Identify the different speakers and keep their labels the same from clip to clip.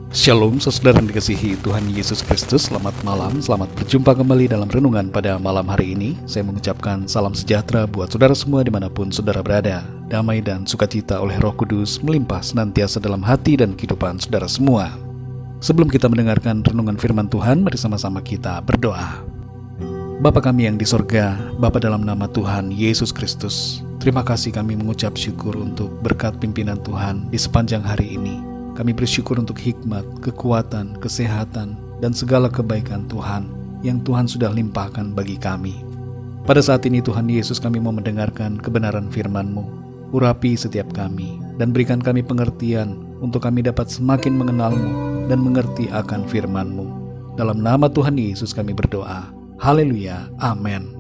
Speaker 1: Shalom, saudara yang dikasihi Tuhan Yesus Kristus. Selamat malam, selamat berjumpa kembali dalam renungan pada malam hari ini. Saya mengucapkan salam sejahtera buat saudara semua dimanapun saudara berada. Damai dan sukacita oleh Roh Kudus melimpah senantiasa dalam hati dan kehidupan saudara semua. Sebelum kita mendengarkan renungan firman Tuhan, mari sama-sama kita berdoa. Bapa kami yang di sorga, Bapa dalam nama Tuhan Yesus Kristus, terima kasih kami mengucap syukur untuk berkat pimpinan Tuhan di sepanjang hari ini. Kami bersyukur untuk hikmat, kekuatan, kesehatan, dan segala kebaikan Tuhan yang Tuhan sudah limpahkan bagi kami. Pada saat ini Tuhan Yesus, kami mau mendengarkan kebenaran firman-Mu. Urapi setiap kami dan berikan kami pengertian untuk kami dapat semakin mengenal-Mu dan mengerti akan firman-Mu. Dalam nama Tuhan Yesus kami berdoa. Haleluya. Amin.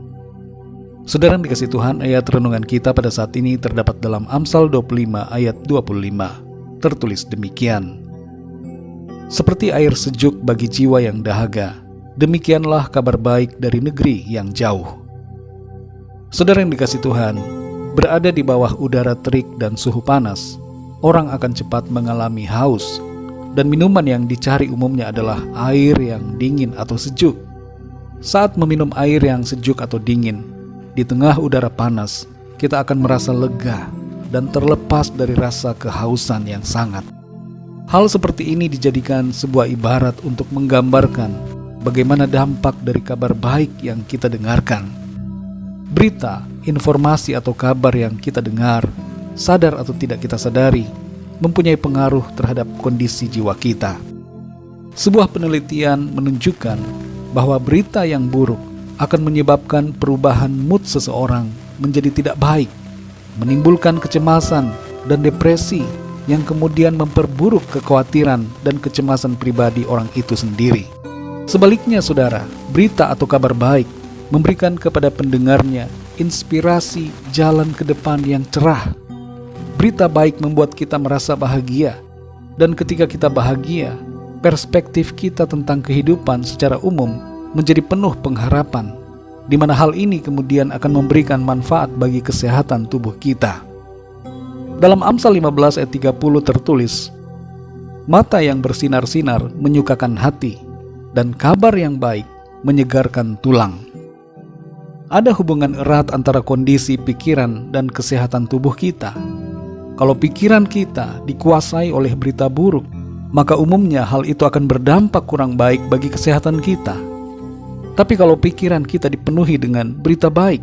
Speaker 1: Saudara yang dikasihi Tuhan, ayat renungan kita pada saat ini terdapat dalam Amsal 25 ayat 25. Tertulis demikian: seperti air sejuk bagi jiwa yang dahaga, demikianlah kabar baik dari negeri yang jauh. Saudara yang dikasihi Tuhan, berada di bawah udara terik dan suhu panas, orang akan cepat mengalami haus, dan minuman yang dicari umumnya adalah air yang dingin atau sejuk. Saat meminum air yang sejuk atau dingin, di tengah udara panas, kita akan merasa lega dan terlepas dari rasa kehausan yang sangat. Hal seperti ini dijadikan sebuah ibarat untuk menggambarkan bagaimana dampak dari kabar baik yang kita dengarkan. Berita, informasi atau kabar yang kita dengar, sadar atau tidak kita sadari, mempunyai pengaruh terhadap kondisi jiwa kita. Sebuah penelitian menunjukkan bahwa berita yang buruk akan menyebabkan perubahan mood seseorang menjadi tidak baik, menimbulkan kecemasan dan depresi yang kemudian memperburuk kekhawatiran dan kecemasan pribadi orang itu sendiri. Sebaliknya saudara, berita atau kabar baik memberikan kepada pendengarnya inspirasi jalan ke depan yang cerah. Berita baik membuat kita merasa bahagia, dan ketika kita bahagia, perspektif kita tentang kehidupan secara umum menjadi penuh pengharapan, di mana hal ini kemudian akan memberikan manfaat bagi kesehatan tubuh kita. Dalam Amsal 15 ayat 30 tertulis, mata yang bersinar-sinar menyukakan hati, dan kabar yang baik menyegarkan tulang. Ada hubungan erat antara kondisi pikiran dan kesehatan tubuh kita. Kalau pikiran kita dikuasai oleh berita buruk, maka umumnya hal itu akan berdampak kurang baik bagi kesehatan kita. Tapi kalau pikiran kita dipenuhi dengan berita baik,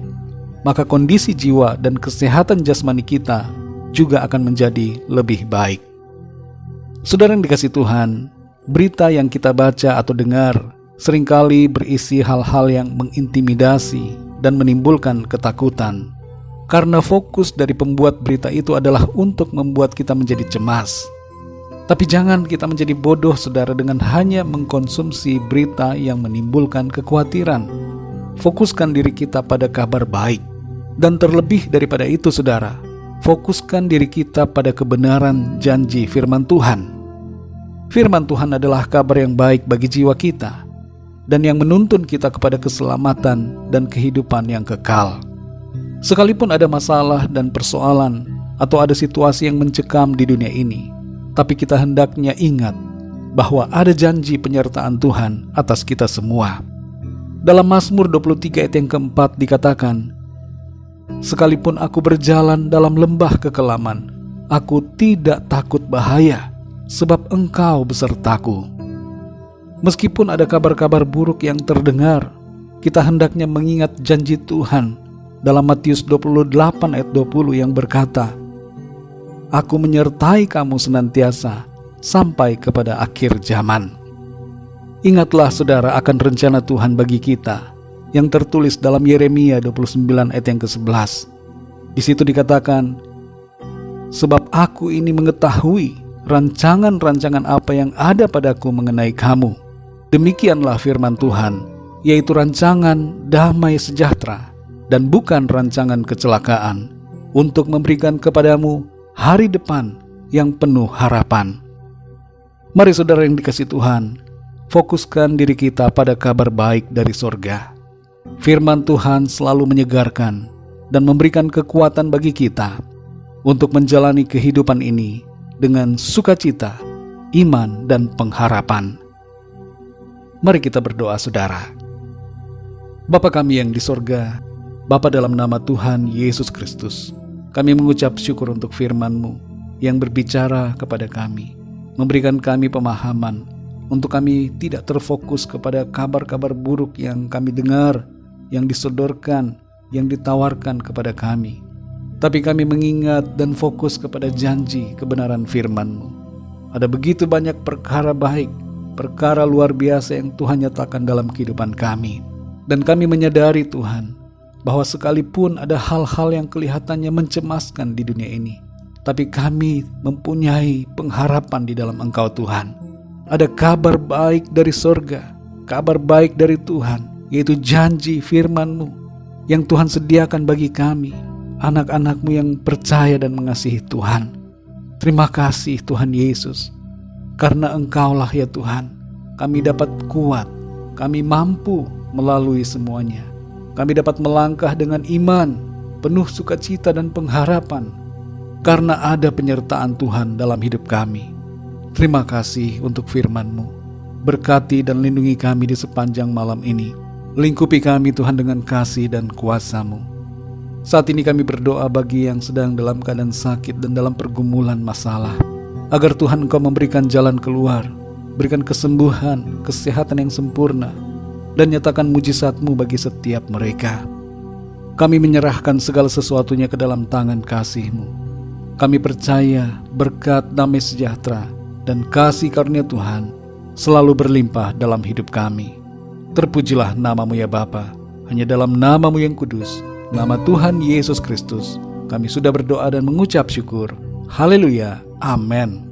Speaker 1: maka kondisi jiwa dan kesehatan jasmani kita juga akan menjadi lebih baik. Saudara yang dikasihi Tuhan, berita yang kita baca atau dengar seringkali berisi hal-hal yang mengintimidasi dan menimbulkan ketakutan, karena fokus dari pembuat berita itu adalah untuk membuat kita menjadi cemas. Tapi jangan kita menjadi bodoh saudara dengan hanya mengkonsumsi berita yang menimbulkan kekhawatiran. Fokuskan diri kita pada kabar baik. Dan terlebih daripada itu saudara, fokuskan diri kita pada kebenaran janji firman Tuhan. Firman Tuhan adalah kabar yang baik bagi jiwa kita, dan yang menuntun kita kepada keselamatan dan kehidupan yang kekal. Sekalipun ada masalah dan persoalan, atau ada situasi yang mencekam di dunia ini, tapi kita hendaknya ingat bahwa ada janji penyertaan Tuhan atas kita semua. Dalam Mazmur 23 ayat yang keempat dikatakan, sekalipun aku berjalan dalam lembah kekelaman, aku tidak takut bahaya, sebab Engkau besertaku. Meskipun ada kabar-kabar buruk yang terdengar, kita hendaknya mengingat janji Tuhan dalam Matius 28 ayat 20 yang berkata, Aku menyertai kamu senantiasa sampai kepada akhir zaman. Ingatlah saudara akan rencana Tuhan bagi kita yang tertulis dalam Yeremia 29 ayat yang ke-11. Di situ dikatakan, sebab aku ini mengetahui rancangan-rancangan apa yang ada padaku mengenai kamu. Demikianlah firman Tuhan, yaitu rancangan damai sejahtera dan bukan rancangan kecelakaan, untuk memberikan kepadamu hari depan yang penuh harapan. Mari saudara yang dikasihi Tuhan, fokuskan diri kita pada kabar baik dari sorga. Firman Tuhan selalu menyegarkan dan memberikan kekuatan bagi kita untuk menjalani kehidupan ini dengan sukacita, iman, dan pengharapan. Mari kita berdoa, saudara. Bapa kami yang di sorga, Bapa, dalam nama Tuhan Yesus Kristus, kami mengucap syukur untuk firman-Mu yang berbicara kepada kami, memberikan kami pemahaman untuk kami tidak terfokus kepada kabar-kabar buruk yang kami dengar, yang disodorkan, yang ditawarkan kepada kami. Tapi kami mengingat dan fokus kepada janji kebenaran firman-Mu. Ada begitu banyak perkara baik, perkara luar biasa yang Tuhan nyatakan dalam kehidupan kami. Dan kami menyadari, Tuhan, bahwa sekalipun ada hal-hal yang kelihatannya mencemaskan di dunia ini, tapi kami mempunyai pengharapan di dalam Engkau, Tuhan. Ada kabar baik dari sorga, kabar baik dari Tuhan, yaitu janji firman-Mu yang Tuhan sediakan bagi kami, anak-anak-Mu yang percaya dan mengasihi Tuhan. Terima kasih Tuhan Yesus, karena Engkaulah ya Tuhan, kami dapat kuat, kami mampu melalui semuanya. Kami dapat melangkah dengan iman, penuh sukacita dan pengharapan, karena ada penyertaan Tuhan dalam hidup kami. Terima kasih untuk firman-Mu. Berkati dan lindungi kami di sepanjang malam ini. Lingkupi kami Tuhan dengan kasih dan kuasa-Mu. Saat ini kami berdoa bagi yang sedang dalam keadaan sakit dan dalam pergumulan masalah, agar Tuhan Engkau memberikan jalan keluar, berikan kesembuhan, kesehatan yang sempurna, dan nyatakan mujizat-Mu bagi setiap mereka. Kami menyerahkan segala sesuatunya ke dalam tangan kasih-Mu. Kami percaya berkat, damai sejahtera, dan kasih karunia Tuhan selalu berlimpah dalam hidup kami. Terpujilah nama-Mu ya Bapa. Hanya dalam nama-Mu yang kudus, nama Tuhan Yesus Kristus, kami sudah berdoa dan mengucap syukur. Haleluya. Amin.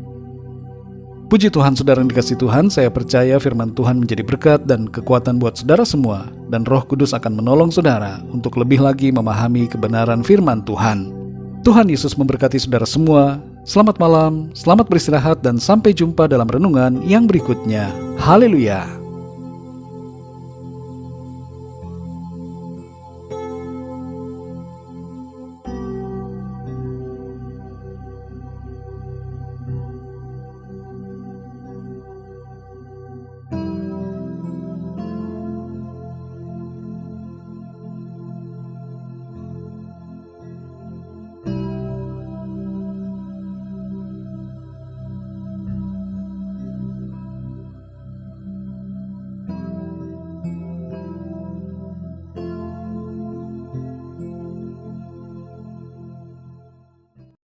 Speaker 1: Puji Tuhan, saudara yang dikasihi Tuhan, saya percaya firman Tuhan menjadi berkat dan kekuatan buat saudara semua, dan Roh Kudus akan menolong saudara untuk lebih lagi memahami kebenaran firman Tuhan. Tuhan Yesus memberkati saudara semua. Selamat malam, selamat beristirahat, dan sampai jumpa dalam renungan yang berikutnya. Haleluya.